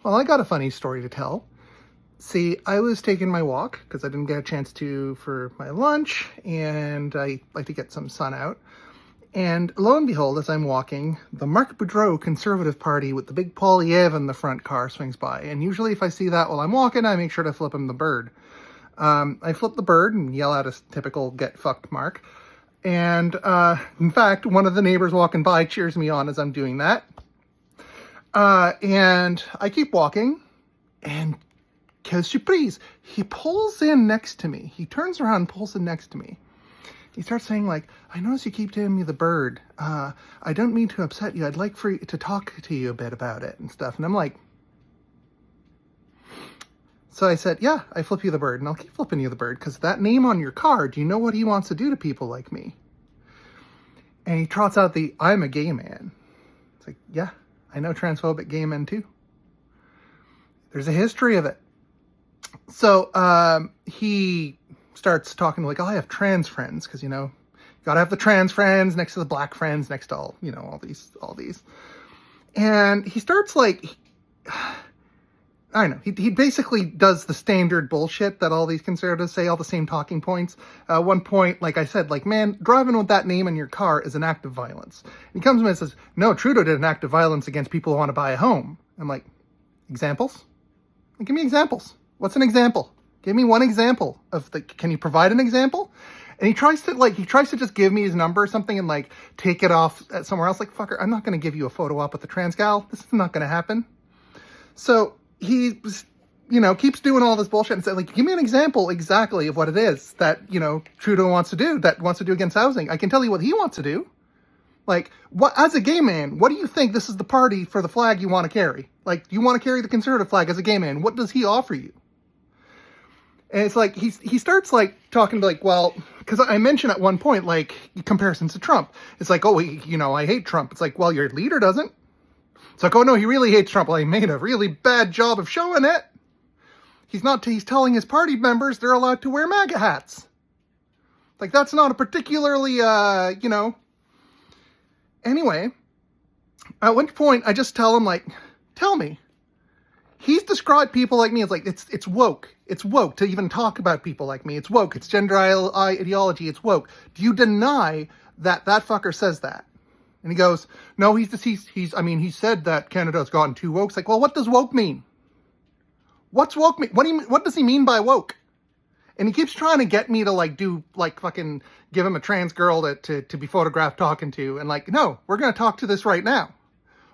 Well, I got a funny story to tell. See, I was taking my walk because I didn't get a chance to for my lunch, and I like to get some sun out. And lo and behold, as I'm walking, the Marc Boudreau Conservative Party with the big Poillievre in the front car swings by. And usually if I see that while I'm walking, I make sure to flip him the bird. I flip the bird and yell out a typical get fucked Mark. And in fact, one of the neighbors walking by cheers me on as I'm doing that. And I keep walking, and quelle surprise, he pulls in next to me. He turns around and pulls in next to me. He starts saying, like, I notice you keep giving me the bird. I don't mean to upset you. I'd like for you to talk to you a bit about it and stuff. And I'm like, so I said, yeah, I flip you the bird, and I'll keep flipping you the bird, because that name on your card, do you know what he wants to do to people like me? And he trots out the, I'm a gay man. It's like, yeah, I know transphobic gay men too. There's a history of it. So he starts talking like, oh, I have trans friends, because, you know, you gotta have the trans friends next to the black friends, next to all, you know, all these. And he starts like, I don't know, he basically does the standard bullshit that all these conservatives say, all the same talking points. One point, like I said, like, man, driving with that name in your car is an act of violence. And he comes to me and says, no, Trudeau did an act of violence against people who want to buy a home. I'm like, examples? Give me examples. What's an example? Give me one example of the, can you provide an example? And he tries to just give me his number or something and like take it off at somewhere else. Like, fucker, I'm not going to give you a photo op with the trans gal. This is not going to happen. So he, you know, keeps doing all this bullshit and said, like, give me an example exactly of what it is that, you know, Trudeau wants to do against housing. I can tell you what he wants to do. Like, what, as a gay man, what do you think this is the party for the flag you want to carry? Like, you want to carry the conservative flag as a gay man. What does he offer you? And it's like, he starts like talking like, well, because I mentioned at one point, like, comparisons to Trump. It's like, oh, you know, I hate Trump. It's like, well, your leader doesn't. It's like, oh no, he really hates Trump. Well, he made a really bad job of showing it. He's telling his party members they're allowed to wear MAGA hats. Like, that's not a particularly, you know. Anyway, at one point, I just tell him, like, tell me. He's described people like me as like, it's woke. It's woke to even talk about people like me. It's woke. It's gender ideology. It's woke. Do you deny that fucker says that? And he goes, no, he said that Canada's gotten too woke. It's like, well, what does woke mean? What's woke mean? What does he mean by woke? And he keeps trying to get me to like do like fucking give him a trans girl to be photographed talking to. And like, no, we're going to talk to this right now.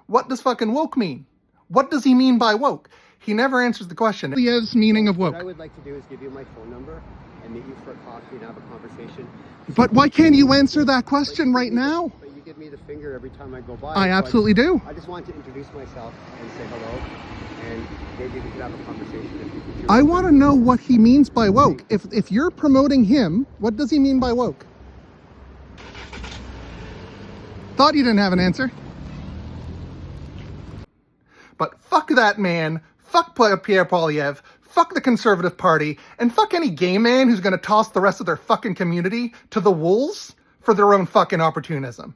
What does fucking woke mean? What does he mean by woke? He never answers the question. His meaning of woke. What I would like to do is give you my phone number and meet you for a coffee and have a conversation. But why can't you answer that question right now? But you give me the finger every time I go by. I absolutely do. I just want to introduce myself and say hello, and maybe we could have a conversation. I want to know what he means by woke. If you're promoting him, what does he mean by woke? Thought you didn't have an answer. But fuck that man, fuck Pierre Poillievre, fuck the Conservative Party, and fuck any gay man who's going to toss the rest of their fucking community to the wolves for their own fucking opportunism.